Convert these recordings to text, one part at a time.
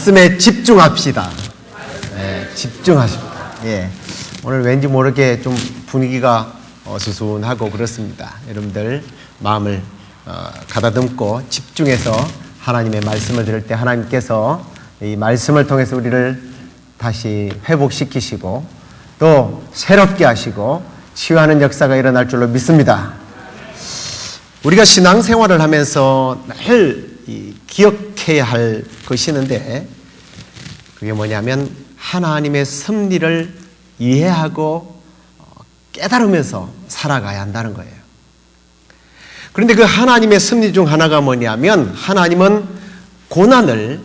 말씀에 집중합시다. 네, 집중하십니다. 예. 오늘 왠지 모르게 좀 분위기가 수순하고 그렇습니다. 여러분들 마음을 가다듬고 집중해서 하나님의 말씀을 들을 때 하나님께서 이 말씀을 통해서 우리를 다시 회복시키시고 또 새롭게 하시고 치유하는 역사가 일어날 줄로 믿습니다. 우리가 신앙생활을 하면서 늘 기억해야 할 것이 있는데 그게 뭐냐면 하나님의 섭리를 이해하고 깨달으면서 살아가야 한다는 거예요. 그런데 그 하나님의 섭리 중 하나가 뭐냐면 하나님은 고난을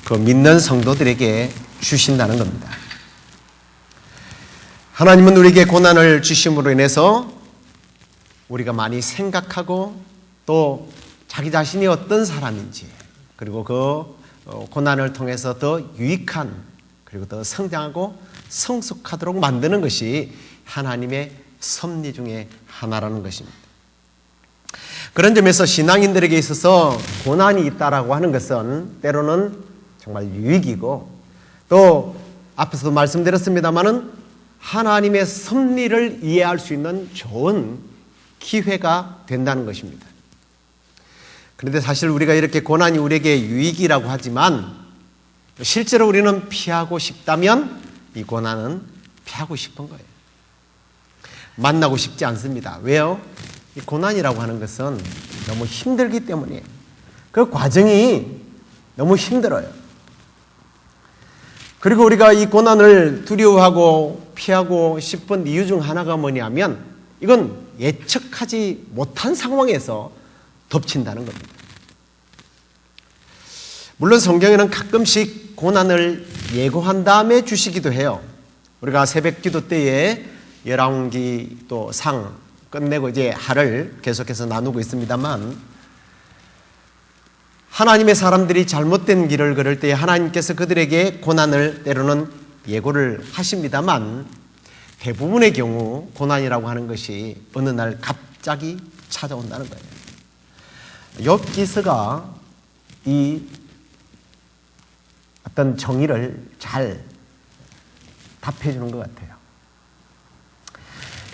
그 믿는 성도들에게 주신다는 겁니다. 하나님은 우리에게 고난을 주심으로 인해서 우리가 많이 생각하고 또 자기 자신이 어떤 사람인지 그리고 그 고난을 통해서 더 유익한 그리고 더 성장하고 성숙하도록 만드는 것이 하나님의 섭리 중에 하나라는 것입니다. 그런 점에서 신앙인들에게 있어서 고난이 있다라고 하는 것은 때로는 정말 유익이고 또 앞에서도 말씀드렸습니다마는 하나님의 섭리를 이해할 수 있는 좋은 기회가 된다는 것입니다. 그런데 사실 우리가 이렇게 고난이 우리에게 유익이라고 하지만 실제로 우리는 피하고 싶다면 이 고난은 피하고 싶은 거예요. 만나고 싶지 않습니다. 왜요? 이 고난이라고 하는 것은 너무 힘들기 때문이에요. 그 과정이 너무 힘들어요. 그리고 우리가 이 고난을 두려워하고 피하고 싶은 이유 중 하나가 뭐냐면 이건 예측하지 못한 상황에서 덮친다는 겁니다. 물론 성경에는 가끔씩 고난을 예고한 다음에 주시기도 해요. 우리가 새벽 기도 때에 열왕기 또 상 끝내고 이제 하를 계속해서 나누고 있습니다만 하나님의 사람들이 잘못된 길을 걸을 때 하나님께서 그들에게 고난을 때로는 예고를 하십니다만 대부분의 경우 고난이라고 하는 것이 어느 날 갑자기 찾아온다는 거예요. 욥기서가 이 어떤 정의를 잘 답해 주는 것 같아요.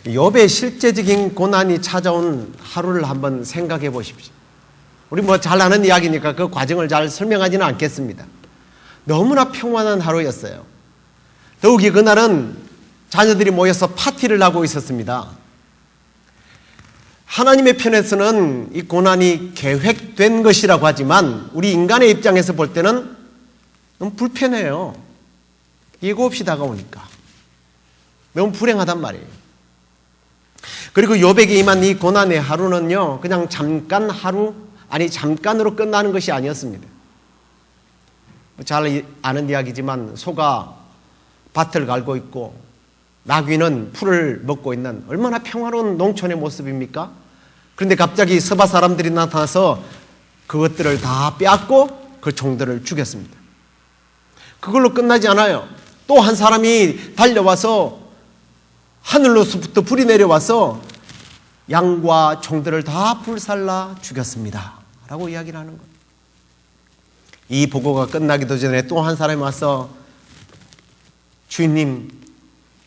욥의 실제적인 고난이 찾아온 하루를 한번 생각해 보십시오. 우리 뭐 잘 아는 이야기니까 그 과정을 잘 설명하지는 않겠습니다. 너무나 평안한 하루였어요. 더욱이 그날은 자녀들이 모여서 파티를 하고 있었습니다. 하나님의 편에서는 이 고난이 계획된 것이라고 하지만 우리 인간의 입장에서 볼 때는 너무 불편해요. 예고 없이 다가오니까. 너무 불행하단 말이에요. 그리고 욥에게 임한 이 고난의 하루는요, 그냥 잠깐으로 끝나는 것이 아니었습니다. 잘 아는 이야기지만 소가 밭을 갈고 있고 나귀는 풀을 먹고 있는 얼마나 평화로운 농촌의 모습입니까? 그런데 갑자기 서바 사람들이 나타나서 그것들을 다 빼앗고 그 종들을 죽였습니다. 그걸로 끝나지 않아요. 또 한 사람이 달려와서 하늘로부터 불이 내려와서 양과 종들을 다 불살라 죽였습니다. 라고 이야기를 하는 거예요. 이 보고가 끝나기도 전에 또 한 사람이 와서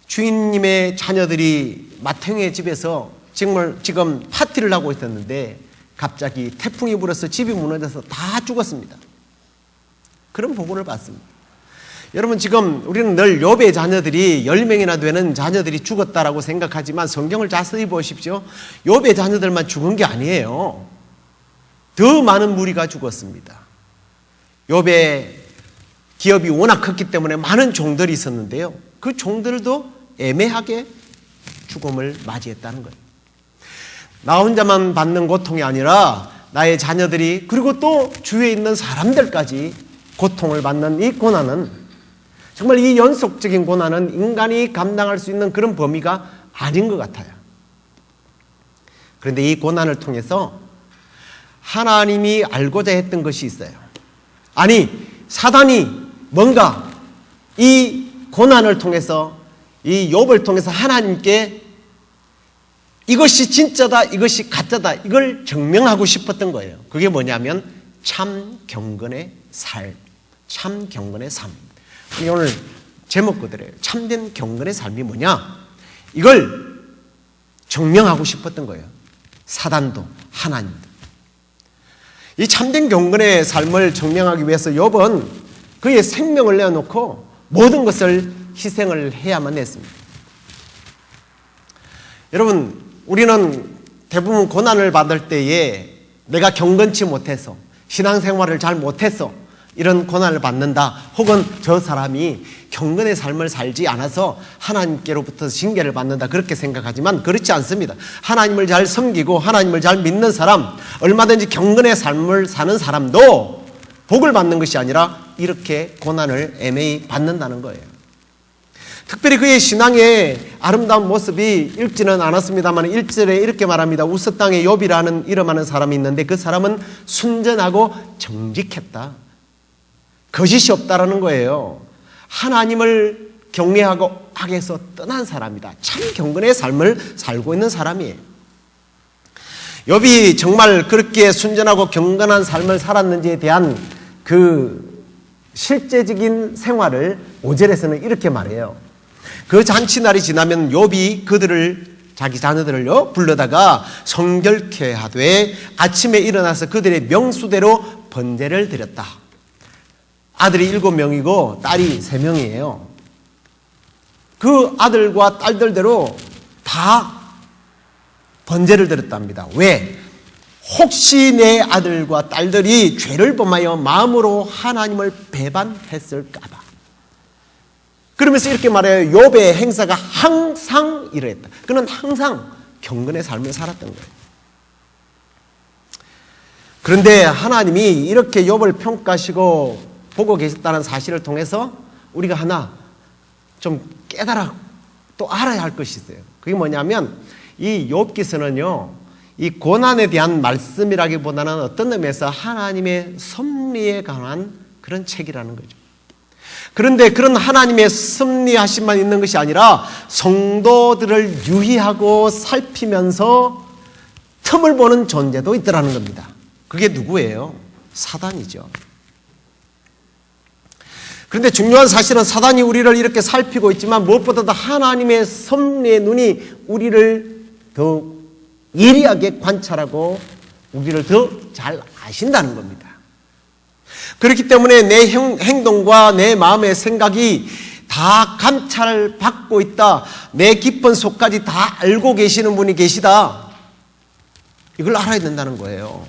주인님의 자녀들이 맏형의 집에서 지금 파티를 하고 있었는데 갑자기 태풍이 불어서 집이 무너져서 다 죽었습니다. 그런 보고를 받습니다. 여러분 지금 우리는 늘 욥의 자녀들이 10명이나 되는 자녀들이 죽었다라고 생각하지만 성경을 자세히 보십시오. 욥의 자녀들만 죽은 게 아니에요. 더 많은 무리가 죽었습니다. 욥의 기업이 워낙 컸기 때문에 많은 종들이 있었는데요. 그 종들도 애매하게 죽음을 맞이했다는 거예요. 나 혼자만 받는 고통이 아니라 나의 자녀들이 그리고 또 주위에 있는 사람들까지 고통을 받는 이 고난은 정말 이 연속적인 고난은 인간이 감당할 수 있는 그런 범위가 아닌 것 같아요. 그런데 이 고난을 통해서 하나님이 알고자 했던 것이 있어요. 아니, 사단이 뭔가 이 고난을 통해서 이 욥을 통해서 하나님께 이것이 진짜다, 이것이 가짜다, 이걸 증명하고 싶었던 거예요. 그게 뭐냐면 참 경건의 삶, 참 경건의 삶. 오늘 제목 그대로예요. 참된 경건의 삶이 뭐냐? 이걸 증명하고 싶었던 거예요. 사단도 하나님도. 이 참된 경건의 삶을 증명하기 위해서 욥은 그의 생명을 내어놓고 모든 것을 희생을 해야만 했습니다. 여러분, 우리는 대부분 고난을 받을 때에 내가 경건치 못해서, 신앙생활을 잘 못해서 이런 고난을 받는다, 혹은 저 사람이 경건의 삶을 살지 않아서 하나님께로부터 징계를 받는다, 그렇게 생각하지만 그렇지 않습니다. 하나님을 잘 섬기고 하나님을 잘 믿는 사람, 얼마든지 경건의 삶을 사는 사람도 복을 받는 것이 아니라 이렇게 고난을 애매히 받는다는 거예요. 특별히 그의 신앙의 아름다운 모습이 읽지는 않았습니다만 1절에 이렇게 말합니다. 우스 땅에 욥이라는 이름하는 사람이 있는데 그 사람은 순전하고 정직했다. 거짓이 없다라는 거예요. 하나님을 경외하고 악에서 떠난 사람이다. 참 경건의 삶을 살고 있는 사람이에요. 욥이 정말 그렇게 순전하고 경건한 삶을 살았는지에 대한 그 실제적인 생활을 5절에서는 이렇게 말해요. 그 잔치날이 지나면 욥이 그들을, 자기 자녀들을요 불러다가 성결케 하되 아침에 일어나서 그들의 명수대로 번제를 드렸다. 아들이 7명이고 딸이 3명이에요. 그 아들과 딸들대로 다 번제를 드렸답니다. 왜? 혹시 내 아들과 딸들이 죄를 범하여 마음으로 하나님을 배반했을까 봐. 그러면서 이렇게 말해요. 욥의 행사가 항상 이러했다. 그는 항상 경건의 삶을 살았던 거예요. 그런데 하나님이 이렇게 욥을 평가하시고 보고 계셨다는 사실을 통해서 우리가 하나 좀 깨달아 또 알아야 할 것이 있어요. 그게 뭐냐면 이 욥기서는요, 이 고난에 대한 말씀이라기보다는 어떤 의미에서 하나님의 섭리에 관한 그런 책이라는 거죠. 그런데 그런 하나님의 섭리하심만 있는 것이 아니라 성도들을 유의하고 살피면서 틈을 보는 존재도 있더라는 겁니다. 그게 누구예요? 사단이죠. 그런데 중요한 사실은 사단이 우리를 이렇게 살피고 있지만 무엇보다도 하나님의 섭리의 눈이 우리를 더 예리하게 관찰하고 우리를 더 잘 아신다는 겁니다. 그렇기 때문에 내 행동과 내 마음의 생각이 다 감찰받고 있다. 내 깊은 속까지 다 알고 계시는 분이 계시다. 이걸 알아야 된다는 거예요.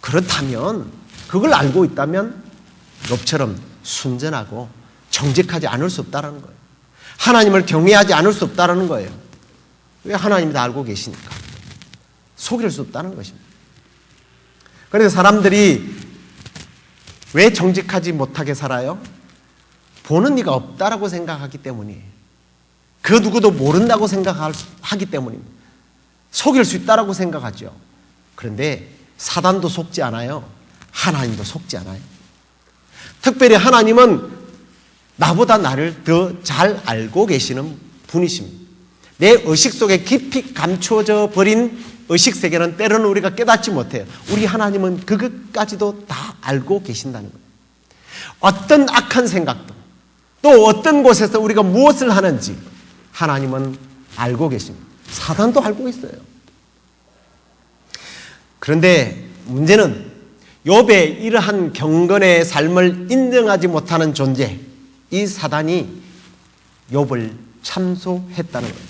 그렇다면, 그걸 알고 있다면 욥처럼 순전하고 정직하지 않을 수 없다는 거예요. 하나님을 경외하지 않을 수 없다는 거예요. 왜? 하나님이 다 알고 계시니까. 속일 수 없다는 것입니다. 그래서 사람들이 왜 정직하지 못하게 살아요? 보는 이가 없다라고 생각하기 때문이에요. 그 누구도 모른다고 생각하기 때문입니다. 속일 수 있다라고 생각하죠. 그런데 사단도 속지 않아요. 하나님도 속지 않아요. 특별히 하나님은 나보다 나를 더 잘 알고 계시는 분이십니다. 내 의식 속에 깊이 감춰져 버린 의식 세계는 때로는 우리가 깨닫지 못해요. 우리 하나님은 그것까지도 다 알고 계신다는 거예요. 어떤 악한 생각도, 또 어떤 곳에서 우리가 무엇을 하는지 하나님은 알고 계십니다. 사단도 알고 있어요. 그런데 문제는 욥의 이러한 경건의 삶을 인정하지 못하는 존재, 이 사단이 욥을 참소했다는 거예요.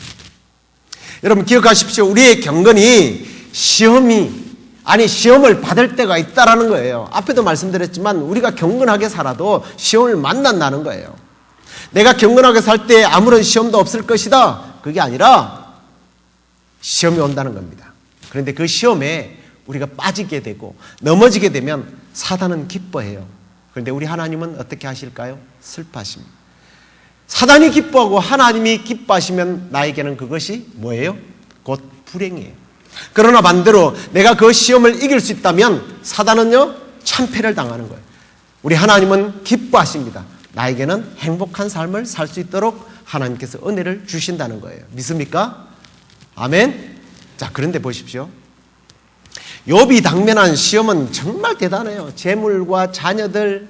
여러분 기억하십시오. 우리의 경건이 시험을 받을 때가 있다라는 거예요. 앞에도 말씀드렸지만 우리가 경건하게 살아도 시험을 만난다는 거예요. 내가 경건하게 살 때 아무런 시험도 없을 것이다, 그게 아니라 시험이 온다는 겁니다. 그런데 그 시험에 우리가 빠지게 되고 넘어지게 되면 사단은 기뻐해요. 그런데 우리 하나님은 어떻게 하실까요? 슬퍼하십니다. 사단이 기뻐하고 하나님이 기뻐하시면 나에게는 그것이 뭐예요? 곧 불행이에요. 그러나 반대로 내가 그 시험을 이길 수 있다면 사단은요, 참패를 당하는 거예요. 우리 하나님은 기뻐하십니다. 나에게는 행복한 삶을 살 수 있도록 하나님께서 은혜를 주신다는 거예요. 믿습니까? 아멘. 자, 그런데 보십시오. 욥이 당면한 시험은 정말 대단해요. 재물과 자녀들,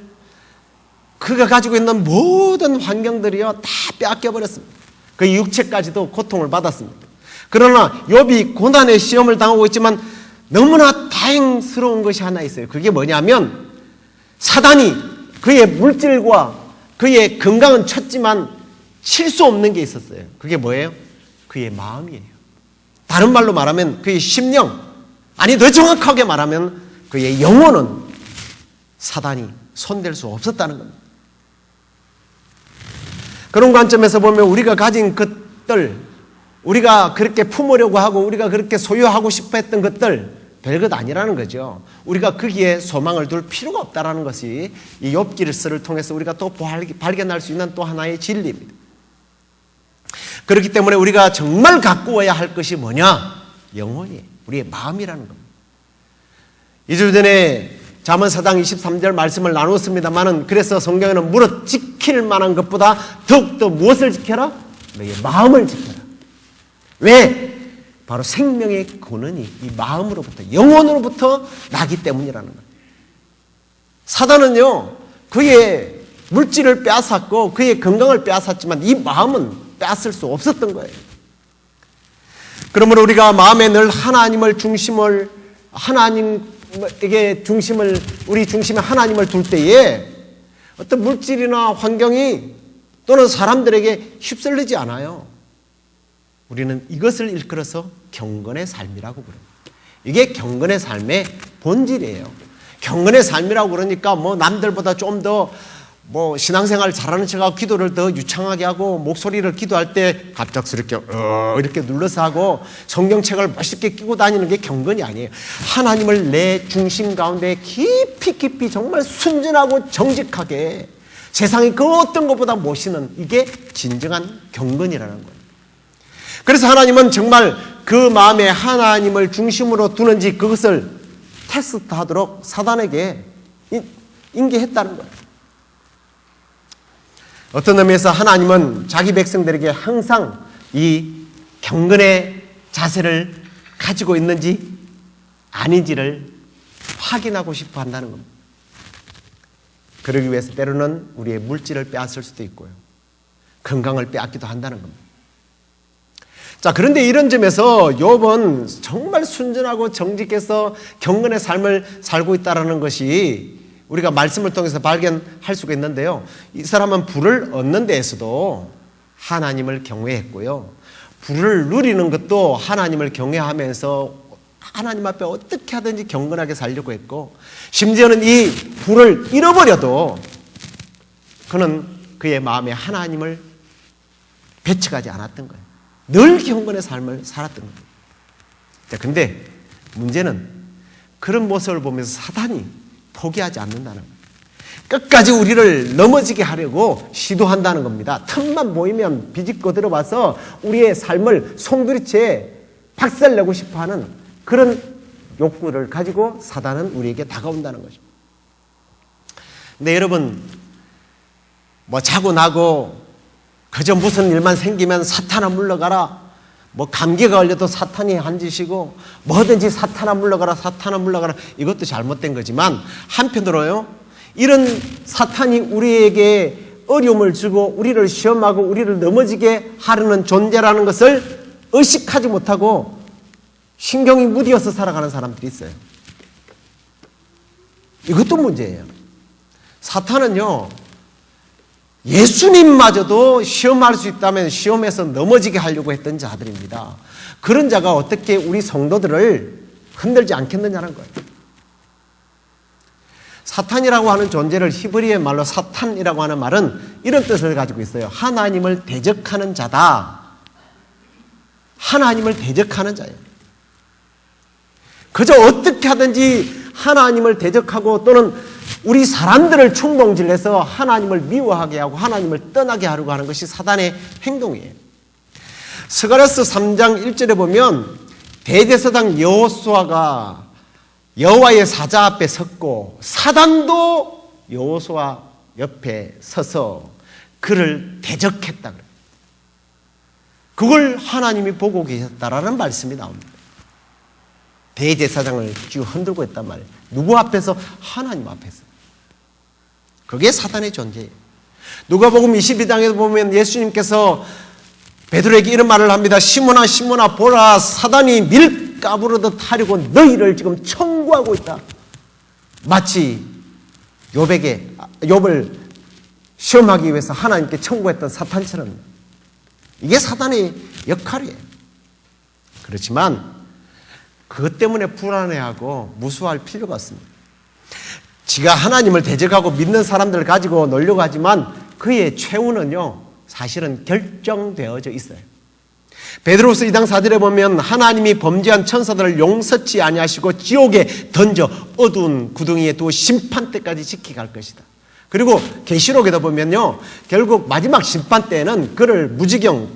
그가 가지고 있는 모든 환경들이요 다 빼앗겨버렸습니다. 그 육체까지도 고통을 받았습니다. 그러나 욥이 고난의 시험을 당하고 있지만 너무나 다행스러운 것이 하나 있어요. 그게 뭐냐면 사단이 그의 물질과 그의 건강은 쳤지만 칠 수 없는 게 있었어요. 그게 뭐예요? 그의 마음이에요. 다른 말로 말하면 그의 심령, 아니 더 정확하게 말하면 그의 영혼은 사단이 손댈 수 없었다는 겁니다. 그런 관점에서 보면 우리가 가진 것들, 우리가 그렇게 품으려고 하고 우리가 그렇게 소유하고 싶어 했던 것들 별것 아니라는 거죠. 우리가 거기에 소망을 둘 필요가 없다는 것이 이 욥기를 통해서 우리가 또 발견할 수 있는 또 하나의 진리입니다. 그렇기 때문에 우리가 정말 가꾸어야 할 것이 뭐냐? 영혼이에요. 우리의 마음이라는 겁니다. 2주 전에 잠언 4장 23절 말씀을 나눴습니다만은 그래서 성경에는 무릇 지킬 만한 것보다 더욱더 무엇을 지켜라? 너의 마음을 지켜라. 왜? 바로 생명의 근원이 이 마음으로부터, 영혼으로부터 나기 때문이라는 거예요. 사단은요, 그의 물질을 빼앗았고 그의 건강을 빼앗았지만 이 마음은 빼앗을 수 없었던 거예요. 그러므로 우리가 마음에 늘 하나님을 중심을, 우리 중심에 하나님을 둘 때에 어떤 물질이나 환경이 또는 사람들에게 휩쓸리지 않아요. 우리는 이것을 일컬어서 경건의 삶이라고 부릅니다. 이게 경건의 삶의 본질이에요. 경건의 삶이라고 그러니까 남들보다 좀 더 신앙생활 잘하는 척하고 기도를 더 유창하게 하고 목소리를 기도할 때 갑작스럽게 이렇게 눌러서 하고 성경책을 멋있게 끼고 다니는 게 경건이 아니에요. 하나님을 내 중심 가운데 깊이 정말 순전하고 정직하게 세상의 그 어떤 것보다 모시는 이게 진정한 경건이라는 거예요. 그래서 하나님은 정말 그 마음에 하나님을 중심으로 두는지 그것을 테스트하도록 사단에게 인계했다는 거예요. 어떤 의미에서 하나님은 자기 백성들에게 항상 이 경건의 자세를 가지고 있는지 아닌지를 확인하고 싶어 한다는 겁니다. 그러기 위해서 때로는 우리의 물질을 빼앗을 수도 있고요. 건강을 빼앗기도 한다는 겁니다. 자, 그런데 이런 점에서 욥은 정말 순전하고 정직해서 경건의 삶을 살고 있다는 것이 우리가 말씀을 통해서 발견할 수가 있는데요. 이 사람은 부를 얻는 데에서도 하나님을 경외했고요. 부를 누리는 것도 하나님을 경외하면서 하나님 앞에 어떻게 하든지 경건하게 살려고 했고, 심지어는 이 부를 잃어버려도 그는 그의 마음에 하나님을 배척하지 않았던 거예요. 늘 경건의 삶을 살았던 거예요. 자, 근데 문제는 그런 모습을 보면서 사단이 포기하지 않는다는 거예요. 끝까지 우리를 넘어지게 하려고 시도한다는 겁니다. 틈만 보이면 비집고 들어와서 우리의 삶을 송두리째 박살내고 싶어하는 그런 욕구를 가지고 사단은 우리에게 다가온다는 거죠. 근데 여러분, 자고 나고 그저 무슨 일만 생기면 사탄아 물러가라, 감기가 걸려도 사탄이 한 짓이고 뭐든지 사탄아 물러가라, 사탄아 물러가라, 이것도 잘못된 거지만 한편으로요, 이런 사탄이 우리에게 어려움을 주고 우리를 시험하고 우리를 넘어지게 하려는 존재라는 것을 의식하지 못하고 신경이 무디어서 살아가는 사람들이 있어요. 이것도 문제예요. 사탄은요, 예수님마저도 시험할 수 있다면 시험에서 넘어지게 하려고 했던 자들입니다. 그런 자가 어떻게 우리 성도들을 흔들지 않겠느냐는 거예요. 사탄이라고 하는 존재를 히브리어 말로 사탄이라고 하는 말은 이런 뜻을 가지고 있어요. 하나님을 대적하는 자다. 하나님을 대적하는 자예요. 그저 어떻게 하든지 하나님을 대적하고 또는 우리 사람들을 충동질해서 하나님을 미워하게 하고 하나님을 떠나게 하려고 하는 것이 사단의 행동이에요. 스가랴서 3장 1절에 보면 대제사장 여호수아가 여호와의 사자 앞에 섰고 사단도 여호수아 옆에 서서 그를 대적했다 그래요. 그걸 하나님이 보고 계셨다라는 말씀이 나옵니다. 대제사장을 쥐고 흔들고 있단 말이에요. 누구 앞에서? 하나님 앞에서. 그게 사단의 존재예요. 누가복음 22장에서 보면 예수님께서 베드로에게 이런 말을 합니다. 시몬아 시몬아 보라, 사단이 밀가부르듯 하려고 너희를 지금 청구하고 있다. 마치 욥을 시험하기 위해서 하나님께 청구했던 사탄처럼. 이게 사단의 역할이에요. 그렇지만 그것 때문에 불안해하고 무수할 필요가 없습니다. 지가 하나님을 대적하고 믿는 사람들을 가지고 놀려고 하지만 그의 최후는요, 사실은 결정되어져 있어요. 베드로후서 2장 4절에 보면 하나님이 범죄한 천사들을 용서치 아니하시고 지옥에 던져 어두운 구덩이에 두어 심판 때까지 지키게 할 것이다. 그리고 계시록에도 보면요, 결국 마지막 심판 때에는 그를 무지경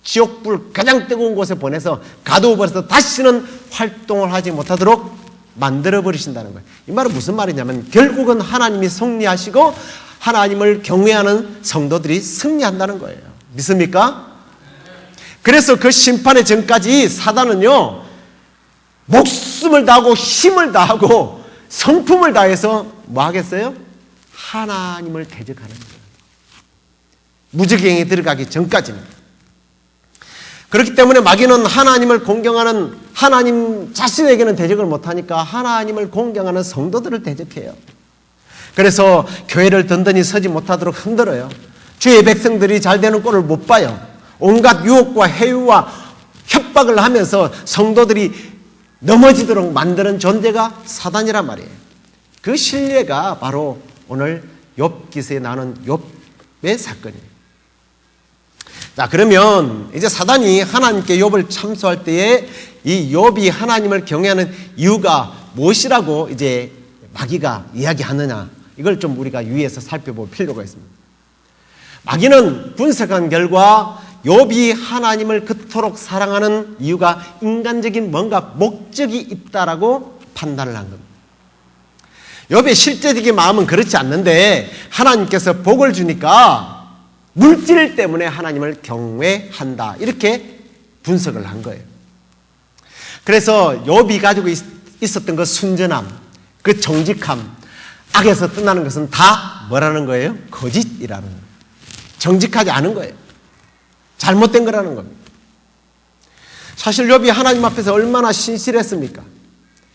지옥불 가장 뜨거운 곳에 보내서 가두어버려서 다시는 활동을 하지 못하도록 만들어버리신다는 거예요. 이 말은 무슨 말이냐면 결국은 하나님이 승리하시고 하나님을 경외하는 성도들이 승리한다는 거예요. 믿습니까? 그래서 그 심판의 전까지 사단은요, 목숨을 다하고 힘을 다하고 성품을 다해서 뭐 하겠어요? 하나님을 대적하는 거예요. 무지경에 들어가기 전까지는. 그렇기 때문에 마귀는 하나님을 공경하는, 하나님 자신에게는 대적을 못하니까 하나님을 공경하는 성도들을 대적해요. 그래서 교회를 든든히 서지 못하도록 흔들어요. 주의 백성들이 잘 되는 꼴을 못 봐요. 온갖 유혹과 해유와 협박을 하면서 성도들이 넘어지도록 만드는 존재가 사단이란 말이에요. 그 신뢰가 바로 오늘 욥기서에 나오는 욥의 사건이에요. 자, 그러면 이제 사단이 하나님께 욥을 참소할 때에 이 욥이 하나님을 경외하는 이유가 무엇이라고 이제 마귀가 이야기하느냐, 이걸 좀 우리가 유의해서 살펴볼 필요가 있습니다. 마귀는 분석한 결과 욥이 하나님을 그토록 사랑하는 이유가 인간적인 뭔가 목적이 있다라고 판단을 한 겁니다. 욥의 실제적인 마음은 그렇지 않는데 하나님께서 복을 주니까 물질 때문에 하나님을 경외한다, 이렇게 분석을 한 거예요. 그래서 욥이 가지고 있었던 그 순전함, 그 정직함, 악에서 떠나는 것은 다 뭐라는 거예요? 거짓이라는 거예요. 정직하지 않은 거예요. 잘못된 거라는 겁니다. 사실 욥이 하나님 앞에서 얼마나 신실했습니까?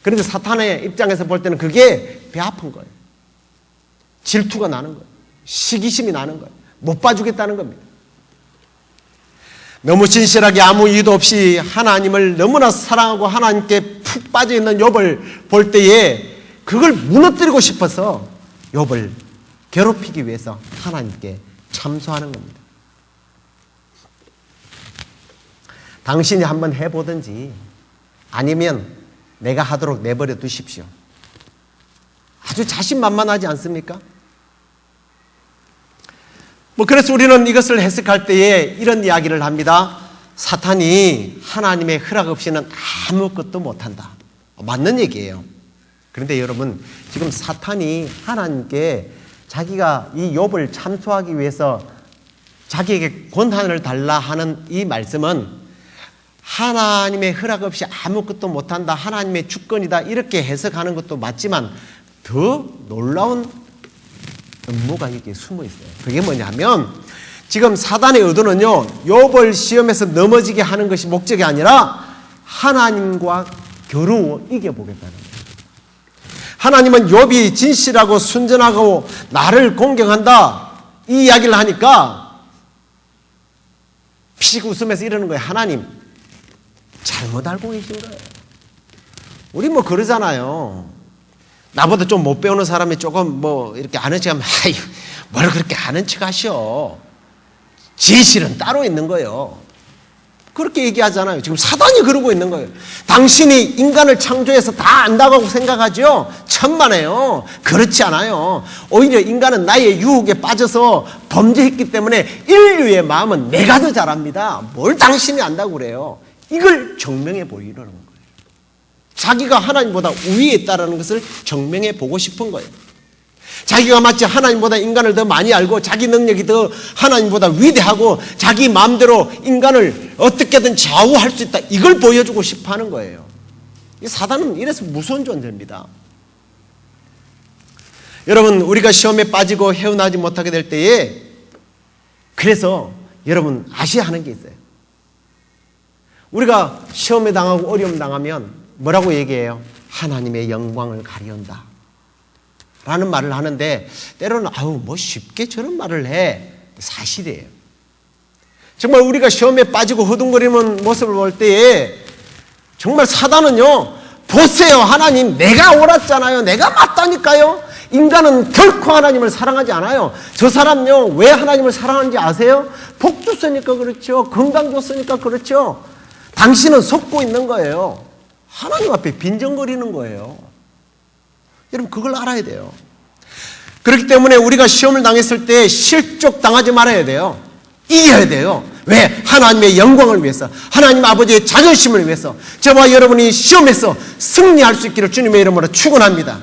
그런데 사탄의 입장에서 볼 때는 그게 배 아픈 거예요. 질투가 나는 거예요. 시기심이 나는 거예요. 못 봐주겠다는 겁니다. 너무 진실하게 아무 이유도 없이 하나님을 너무나 사랑하고 하나님께 푹 빠져있는 욥을 볼 때에 그걸 무너뜨리고 싶어서 욥을 괴롭히기 위해서 하나님께 참소하는 겁니다. 당신이 한번 해보든지 아니면 내가 하도록 내버려 두십시오. 아주 자신만만하지 않습니까? 그래서 우리는 이것을 해석할 때에 이런 이야기를 합니다. 사탄이 하나님의 허락 없이는 아무것도 못한다. 맞는 얘기예요. 그런데 여러분, 지금 사탄이 하나님께 자기가 이 욥을 참소하기 위해서 자기에게 권한을 달라 하는 이 말씀은 하나님의 허락 없이 아무것도 못한다, 하나님의 주권이다, 이렇게 해석하는 것도 맞지만 더 놀라운 음모가 여기에 숨어 있어요. 그게 뭐냐면 지금 사단의 의도는요, 욥을 시험에서 넘어지게 하는 것이 목적이 아니라 하나님과 겨루어 이겨보겠다는 거예요. 하나님은 욥이 진실하고 순전하고 나를 공경한다, 이 이야기를 하니까 피식 웃으면서 이러는 거예요. 하나님, 잘못 알고 계신 거예요. 우리 그러잖아요. 나보다 좀 못 배우는 사람이 조금 이렇게 아는 척 하면, 아이, 뭘 그렇게 아는 척 하셔. 진실은 따로 있는 거예요. 그렇게 얘기하잖아요. 지금 사단이 그러고 있는 거예요. 당신이 인간을 창조해서 다 안다고 생각하죠? 천만에요. 그렇지 않아요. 오히려 인간은 나의 유혹에 빠져서 범죄했기 때문에 인류의 마음은 내가 더 잘합니다. 뭘 당신이 안다고 그래요. 이걸 증명해 보이려는 거예요. 자기가 하나님보다 우위에 있다는 것을 증명해 보고 싶은 거예요. 자기가 마치 하나님보다 인간을 더 많이 알고 자기 능력이 더 하나님보다 위대하고 자기 마음대로 인간을 어떻게든 좌우할 수 있다, 이걸 보여주고 싶어 하는 거예요. 사단은 이래서 무서운 존재입니다. 여러분, 우리가 시험에 빠지고 헤어나지 못하게 될 때에, 그래서 여러분 아셔야 하는 게 있어요. 우리가 시험에 당하고 어려움 당하면 뭐라고 얘기해요? 하나님의 영광을 가리운다 라는 말을 하는데, 때로는 뭐 쉽게 저런 말을 해. 사실이에요. 정말 우리가 시험에 빠지고 허둥거리는 모습을 볼 때에 정말 사단은요, 보세요, 하나님 내가 옳았잖아요, 내가 맞다니까요. 인간은 결코 하나님을 사랑하지 않아요. 저 사람요, 왜 하나님을 사랑하는지 아세요? 복 줬으니까 그렇죠. 건강 줬으니까 그렇죠. 당신은 속고 있는 거예요. 하나님 앞에 빈정거리는 거예요. 여러분, 그걸 알아야 돼요. 그렇기 때문에 우리가 시험을 당했을 때 실족당하지 말아야 돼요. 이겨야 돼요. 왜? 하나님의 영광을 위해서, 하나님 아버지의 자존심을 위해서 저와 여러분이 시험에서 승리할 수 있기를 주님의 이름으로 축원합니다.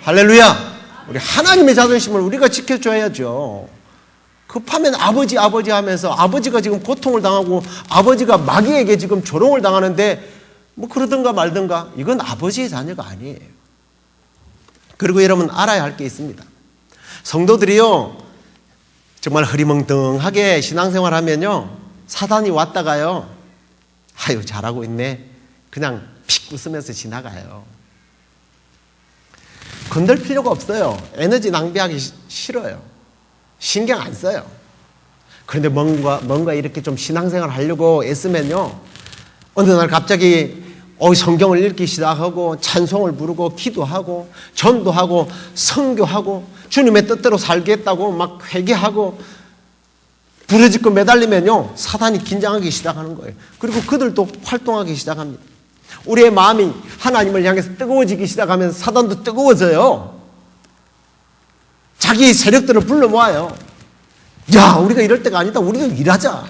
할렐루야. 우리 하나님의 자존심을 우리가 지켜줘야죠. 급하면 아버지 하면서 아버지가 지금 고통을 당하고 아버지가 마귀에게 지금 조롱을 당하는데 뭐 그러든가 말든가, 이건 아버지의 자녀가 아니에요. 그리고 여러분 알아야 할 게 있습니다. 성도들이요, 정말 흐리멍텅하게 신앙생활 하면요, 사단이 왔다가요, 아유 잘하고 있네, 그냥 픽 웃으면서 지나가요. 건들 필요가 없어요. 에너지 낭비하기 싫어요. 신경 안 써요. 그런데 뭔가 이렇게 좀 신앙생활 하려고 애쓰면요, 어느 날 갑자기 성경을 읽기 시작하고 찬송을 부르고 기도하고 전도하고 선교하고 주님의 뜻대로 살겠다고 막 회개하고 부르짖고 매달리면요, 사단이 긴장하기 시작하는 거예요. 그리고 그들도 활동하기 시작합니다. 우리의 마음이 하나님을 향해서 뜨거워지기 시작하면 사단도 뜨거워져요. 자기 세력들을 불러 모아요. 야, 우리가 이럴 때가 아니다, 우리도 일하자.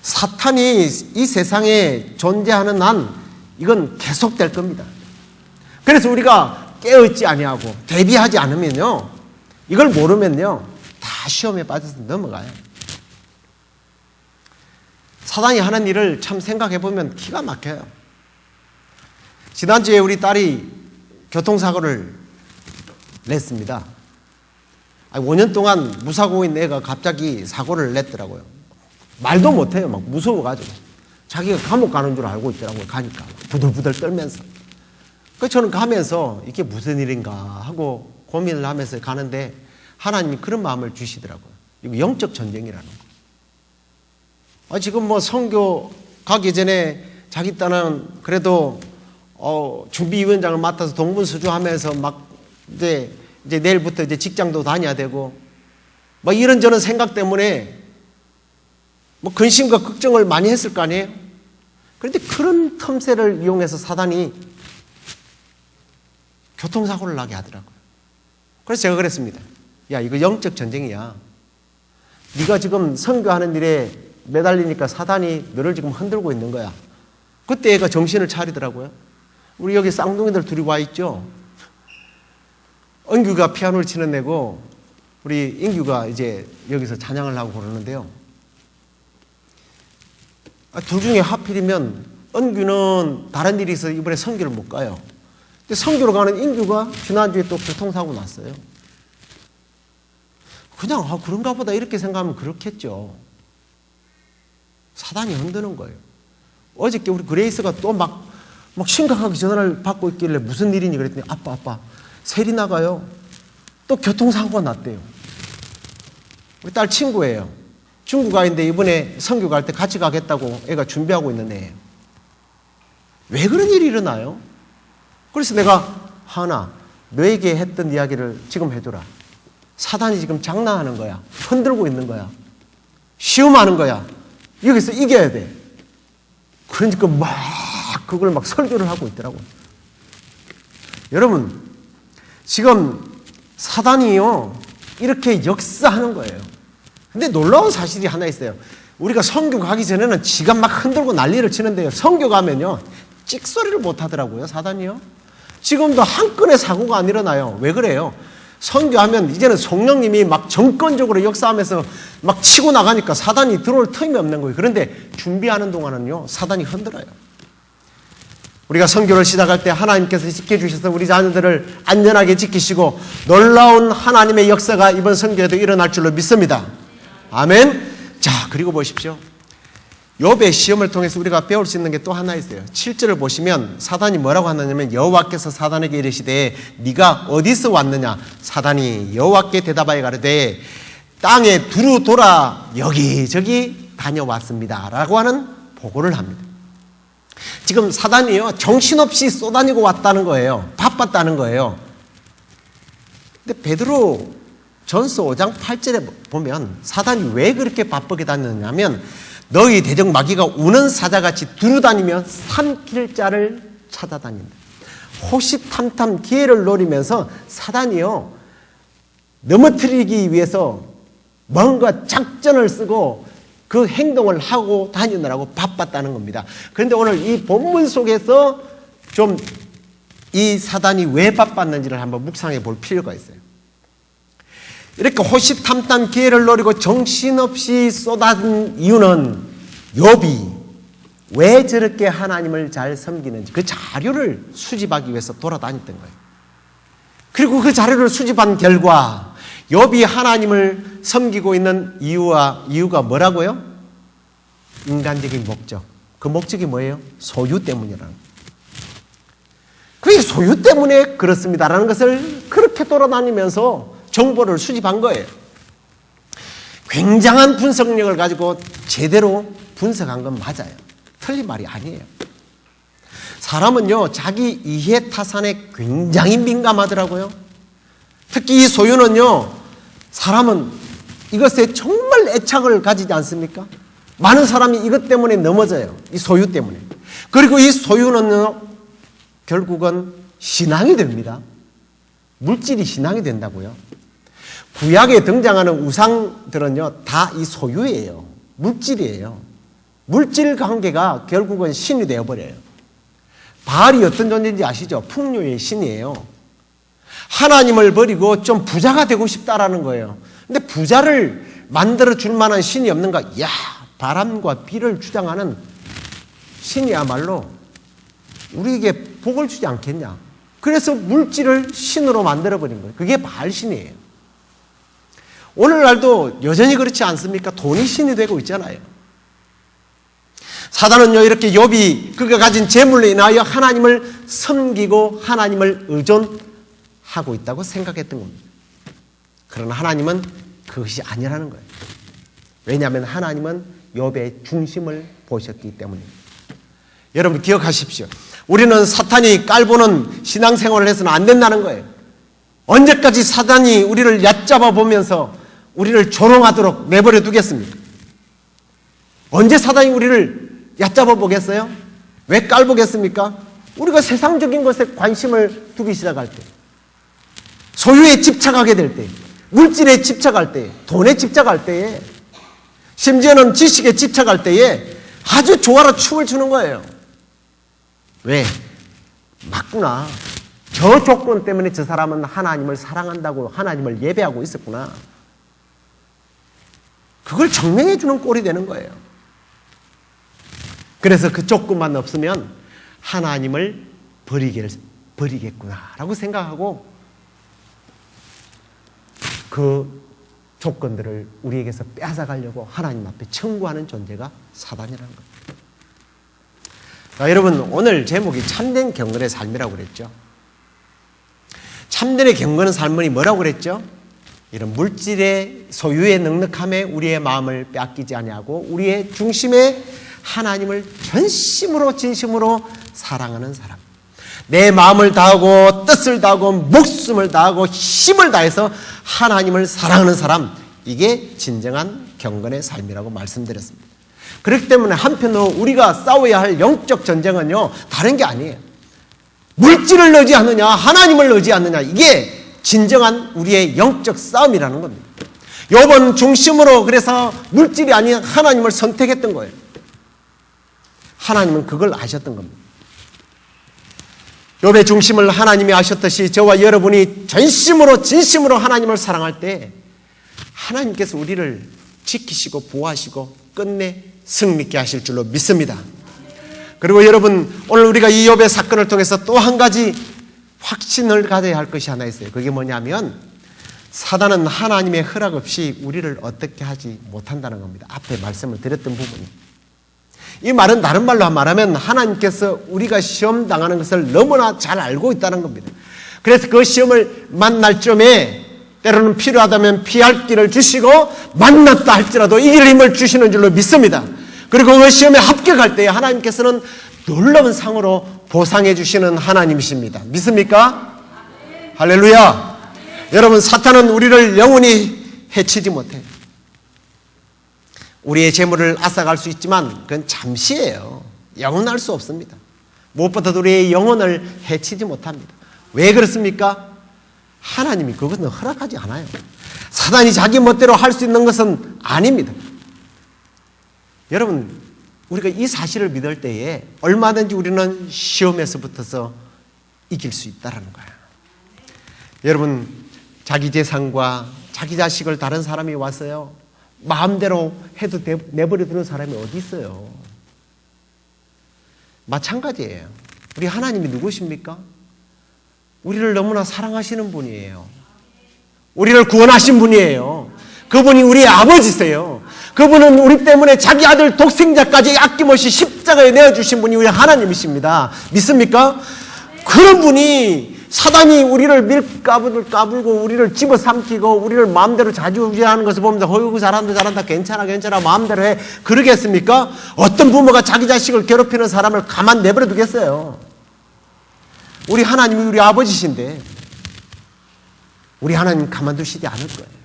사탄이 이 세상에 존재하는 한 이건 계속될 겁니다. 그래서 우리가 깨어있지 아니하고 대비하지 않으면요, 이걸 모르면요, 다 시험에 빠져서 넘어가요. 사단이 하는 일을 참 생각해보면 기가 막혀요. 지난주에 우리 딸이 교통사고를 냈습니다. 5년 동안 무사고인 애가 갑자기 사고를 냈더라고요. 말도 못해요. 막 무서워가지고. 자기가 감옥 가는 줄 알고 있더라고요. 가니까 부들부들 떨면서. 그래서 저는 가면서 이게 무슨 일인가 하고 고민을 하면서 가는데 하나님이 그런 마음을 주시더라고요. 이거 영적 전쟁이라는 거. 지금 뭐 선교 가기 전에 자기 딸은 그래도 준비위원장을 맡아서 동분서주하면서 막 이제 내일부터 이제 직장도 다녀야 되고 뭐 이런저런 생각 때문에 뭐 근심과 걱정을 많이 했을 거 아니에요? 그런데 그런 틈새를 이용해서 사단이 교통사고를 나게 하더라고요. 그래서 제가 그랬습니다. 야, 이거 영적 전쟁이야. 네가 지금 선교하는 일에 매달리니까 사단이 너를 지금 흔들고 있는 거야. 그때 애가 정신을 차리더라고요. 우리 여기 쌍둥이들 둘이 와 있죠. 은규가 피아노를 치는 애고 우리 인규가 이제 여기서 찬양을 하고 그러는데요. 둘 중에 하필이면 은규는 다른 일이 있어서 이번에 선교를 못 가요. 근데 선교로 가는 인규가 지난주에 또 교통사고 났어요. 그냥 그런가 보다 이렇게 생각하면 그렇겠죠. 사단이 흔드는 거예요. 어저께 우리 그레이스가 또 막 심각하게 전화를 받고 있길래 무슨 일이니 그랬더니 아빠 세리 나가요. 또 교통사고가 났대요. 우리 딸 친구예요. 중국 아이인데 이번에 선교 갈 때 같이 가겠다고 애가 준비하고 있는 애예요. 왜 그런 일이 일어나요? 그래서 내가 하나 너에게 했던 이야기를 지금 해줘라. 사단이 지금 장난하는 거야. 흔들고 있는 거야. 시험하는 거야. 여기서 이겨야 돼. 그러니까 그걸 설교를 하고 있더라고요. 여러분, 지금 사단이요, 이렇게 역사하는 거예요. 근데 놀라운 사실이 하나 있어요. 우리가 선교 가기 전에는 지가 막 흔들고 난리를 치는데요. 선교 가면요, 찍소리를 못 하더라고요, 사단이요. 지금도 한 건의 사고가 안 일어나요. 왜 그래요? 선교하면 이제는 성령님이 막 정권적으로 역사하면서 막 치고 나가니까 사단이 들어올 틈이 없는 거예요. 그런데 준비하는 동안은요, 사단이 흔들어요. 우리가 선교를 시작할 때 하나님께서 지켜주셔서 우리 자녀들을 안전하게 지키시고 놀라운 하나님의 역사가 이번 선교에도 일어날 줄로 믿습니다. 아멘. 자, 그리고 보십시오. 욥의 시험을 통해서 우리가 배울 수 있는 게 또 하나 있어요. 7절을 보시면 사단이 뭐라고 하느냐면 여호와께서 사단에게 이르시되 네가 어디서 왔느냐. 사단이 여호와께 대답하여 가로되 땅에 두루 돌아 여기저기 다녀왔습니다 라고 하는 보고를 합니다. 지금 사단이요 정신없이 쏘다니고 왔다는 거예요. 바빴다는 거예요. 근데 베드로 전서 5장 8절에 보면 사단이 왜 그렇게 바쁘게 다녔냐면 너희 대적 마귀가 우는 사자같이 두루다니며 삼킬 자를 찾아다닌다. 호시탐탐 기회를 노리면서 사단이요 넘어뜨리기 위해서 뭔가 작전을 쓰고 그 행동을 하고 다니느라고 바빴다는 겁니다. 그런데 오늘 이 본문 속에서 좀 이 사단이 왜 바빴는지를 한번 묵상해 볼 필요가 있어요. 이렇게 호시탐탐 기회를 노리고 정신없이 쏟아진 이유는 욥이 왜 저렇게 하나님을 잘 섬기는지 그 자료를 수집하기 위해서 돌아다녔던 거예요. 그리고 그 자료를 수집한 결과 욥이 하나님을 섬기고 있는 이유가 뭐라고요? 인간적인 목적. 그 목적이 뭐예요? 소유 때문이라는 거예요. 그게 소유 때문에 그렇습니다라는 것을 그렇게 돌아다니면서 정보를 수집한 거예요. 굉장한 분석력을 가지고 제대로 분석한 건 맞아요. 틀린 말이 아니에요. 사람은요 자기 이해 타산에 굉장히 민감하더라고요. 특히 이 소유는요 사람은 이것에 정말 애착을 가지지 않습니까? 많은 사람이 이것 때문에 넘어져요. 이 소유 때문에. 그리고 이 소유는요 결국은 신앙이 됩니다. 물질이 신앙이 된다고요. 구약에 등장하는 우상들은요 다 이 소유예요. 물질이에요. 물질 관계가 결국은 신이 되어버려요. 바알이 어떤 존재인지 아시죠? 풍요의 신이에요. 하나님을 버리고 좀 부자가 되고 싶다라는 거예요. 근데 부자를 만들어 줄 만한 신이 없는가? 야, 바람과 비를 주장하는 신이야말로 우리에게 복을 주지 않겠냐? 그래서 물질을 신으로 만들어 버린 거예요. 그게 바알 신이에요. 오늘날도 여전히 그렇지 않습니까? 돈이 신이 되고 있잖아요. 사단은요 이렇게 욥이 그가 가진 재물로 인하여 하나님을 섬기고 하나님을 의존하고 있다고 생각했던 겁니다. 그러나 하나님은 그것이 아니라는 거예요. 왜냐하면 하나님은 욥의 중심을 보셨기 때문입니다. 여러분 기억하십시오. 우리는 사탄이 깔보는 신앙생활을 해서는 안 된다는 거예요. 언제까지 사단이 우리를 얕잡아 보면서 우리를 조롱하도록 내버려 두겠습니까? 언제 사단이 우리를 얕잡아 보겠어요? 왜 깔보겠습니까? 우리가 세상적인 것에 관심을 두기 시작할 때, 소유에 집착하게 될 때, 물질에 집착할 때, 돈에 집착할 때에, 심지어는 지식에 집착할 때에 아주 조화로 춤을 추는 거예요. 왜? 맞구나. 저 조건 때문에 저 사람은 하나님을 사랑한다고 하나님을 예배하고 있었구나. 그걸 증명해 주는 꼴이 되는 거예요. 그래서 그 조건만 없으면 하나님을 버리겠구나라고 생각하고 그 조건들을 우리에게서 빼앗아가려고 하나님 앞에 청구하는 존재가 사단이라는 겁니다. 자, 여러분 오늘 제목이 참된 경건의 삶이라고 그랬죠. 참된 경건의 삶은 뭐라고 그랬죠? 이런 물질의 소유의 넉넉함에 우리의 마음을 빼앗기지 아니하고 우리의 중심에 하나님을 전심으로 진심으로 사랑하는 사람. 내 마음을 다하고 뜻을 다하고 목숨을 다하고 힘을 다해서 하나님을 사랑하는 사람. 이게 진정한 경건의 삶이라고 말씀드렸습니다. 그렇기 때문에 한편으로 우리가 싸워야 할 영적 전쟁은요 다른 게 아니에요. 물질을 의지하느냐 하나님을 의지하느냐 이게 진정한 우리의 영적 싸움이라는 겁니다. 욥은 중심으로 그래서 물질이 아닌 하나님을 선택했던 거예요. 하나님은 그걸 아셨던 겁니다. 욥의 중심을 하나님이 아셨듯이 저와 여러분이 전심으로 진심으로 하나님을 사랑할 때 하나님께서 우리를 지키시고 보호하시고 끝내 승리케 하실 줄로 믿습니다. 그리고 여러분, 오늘 우리가 이 욥의 사건을 통해서 또 한 가지 확신을 가져야 할 것이 하나 있어요. 그게 뭐냐면 사단은 하나님의 허락 없이 우리를 어떻게 하지 못한다는 겁니다. 앞에 말씀을 드렸던 부분이. 이 말은 다른 말로 말하면 하나님께서 우리가 시험 당하는 것을 너무나 잘 알고 있다는 겁니다. 그래서 그 시험을 만날 점에 때로는 필요하다면 피할 길을 주시고 만났다 할지라도 이길 힘을 주시는 줄로 믿습니다. 그리고 그 시험에 합격할 때 하나님께서는 놀라운 상으로 보상해 주시는 하나님이십니다. 믿습니까? 할렐루야. 여러분, 사탄은 우리를 영원히 해치지 못해요. 우리의 재물을 앗아갈 수 있지만 그건 잠시예요. 영원할 수 없습니다. 무엇보다도 우리의 영혼을 해치지 못합니다. 왜 그렇습니까? 하나님이 그것은 허락하지 않아요. 사단이 자기 멋대로 할 수 있는 것은 아닙니다. 여러분, 우리가 이 사실을 믿을 때에 얼마든지 우리는 시험에서 붙어서 이길 수 있다는 거예요. 여러분, 자기 재산과 자기 자식을 다른 사람이 왔어요. 마음대로 해도 내버려 두는 사람이 어디 있어요? 마찬가지예요. 우리 하나님이 누구십니까? 우리를 너무나 사랑하시는 분이에요. 우리를 구원하신 분이에요. 그분이 우리의 아버지세요. 그분은 우리 때문에 자기 아들 독생자까지 아낌없이 십자가에 내어주신 분이 우리 하나님이십니다. 믿습니까? 그런 분이 사단이 우리를 밀가불고 우리를 집어삼키고 우리를 마음대로 좌지우지하는 것을 보면서 어이구 잘한다 괜찮아 마음대로 해 그러겠습니까? 어떤 부모가 자기 자식을 괴롭히는 사람을 가만 내버려 두겠어요? 우리 하나님이 우리 아버지신데 우리 하나님 가만두시지 않을 거예요.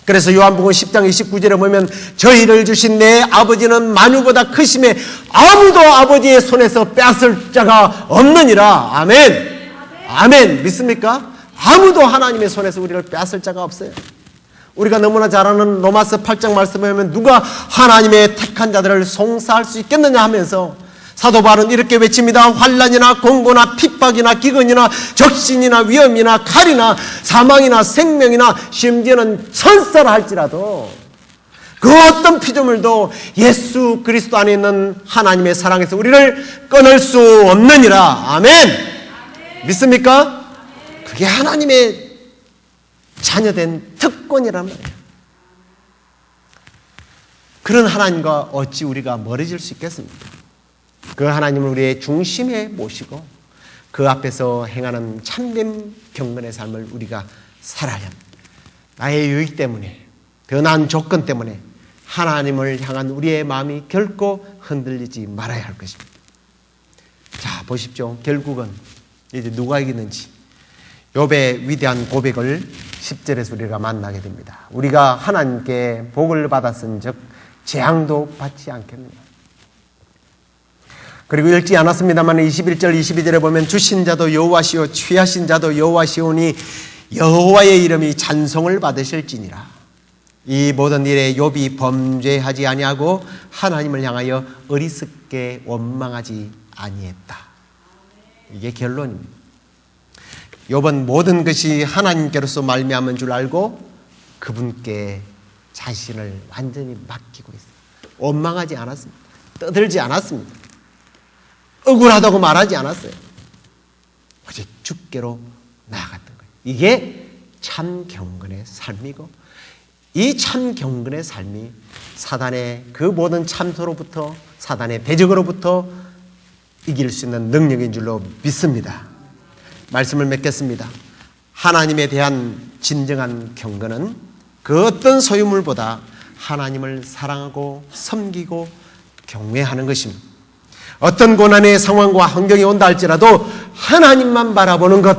그래서 요한복음 10장 29절에 보면 저희를 주신 내 아버지는 만유보다 크심에 아무도 아버지의 손에서 빼앗을 자가 없느니라. 아멘. 아멘. 믿습니까? 아무도 하나님의 손에서 우리를 빼앗을 자가 없어요. 우리가 너무나 잘 아는 로마서 8장 말씀에 보면 누가 하나님의 택한 자들을 송사할 수 있겠느냐 하면서 사도 바울은 이렇게 외칩니다. 환난이나 공고나 핍박이나 기근이나 적신이나 위험이나 칼이나 사망이나 생명이나 심지어는 천사라 할지라도 그 어떤 피조물도 예수 그리스도 안에 있는 하나님의 사랑에서 우리를 끊을 수 없느니라. 아멘. 믿습니까? 그게 하나님의 자녀된 특권이란 말이에요. 그런 하나님과 어찌 우리가 멀어질 수 있겠습니까? 그 하나님을 우리의 중심에 모시고 그 앞에서 행하는 참된 경건의 삶을 우리가 살아야 합니다. 나의 유익 때문에, 더 나은 조건 때문에 하나님을 향한 우리의 마음이 결코 흔들리지 말아야 할 것입니다. 자, 보십시오. 결국은 이제 누가 이기는지 욥의 위대한 고백을 10절에서 우리가 만나게 됩니다. 우리가 하나님께 복을 받았은 즉 재앙도 받지 않겠느냐. 그리고 읽지 않았습니다만 21절 22절에 보면 주신 자도 여호와시오 취하신 자도 여호와시오니 여호와의 이름이 찬송을 받으실지니라. 이 모든 일에 욥이 범죄하지 아니하고 하나님을 향하여 어리석게 원망하지 아니했다. 이게 결론입니다. 욥은 모든 것이 하나님께로서 말미암은 줄 알고 그분께 자신을 완전히 맡기고 있어요. 원망하지 않았습니다. 떠들지 않았습니다. 억울하다고 말하지 않았어요. 오직 주께로 나아갔던 거예요. 이게 참 경건의 삶이고 이 참 경건의 삶이 사단의 그 모든 참소로부터 사단의 대적으로부터 이길 수 있는 능력인 줄로 믿습니다. 말씀을 맺겠습니다. 하나님에 대한 진정한 경건은 그 어떤 소유물보다 하나님을 사랑하고 섬기고 경외하는 것입니다. 어떤 고난의 상황과 환경이 온다 할지라도 하나님만 바라보는 것,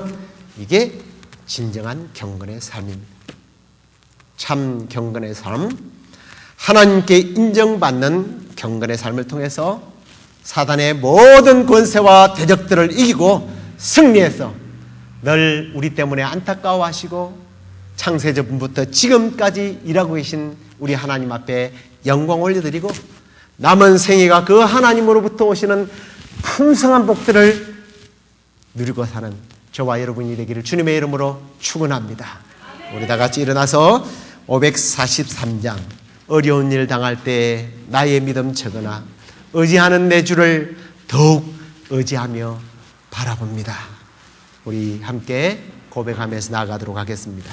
이게 진정한 경건의 삶입니다. 참 경건의 삶, 하나님께 인정받는 경건의 삶을 통해서 사단의 모든 권세와 대적들을 이기고 승리해서 늘 우리 때문에 안타까워하시고 창세전부터 지금까지 일하고 계신 우리 하나님 앞에 영광 올려드리고 남은 생애가 그 하나님으로부터 오시는 풍성한 복들을 누리고 사는 저와 여러분이 되기를 주님의 이름으로 축원합니다. 우리 다 같이 일어나서 543장 어려운 일 당할 때 나의 믿음 적으나 의지하는 내 주를 더욱 의지하며 바라봅니다. 우리 함께 고백하면서 나아가도록 하겠습니다.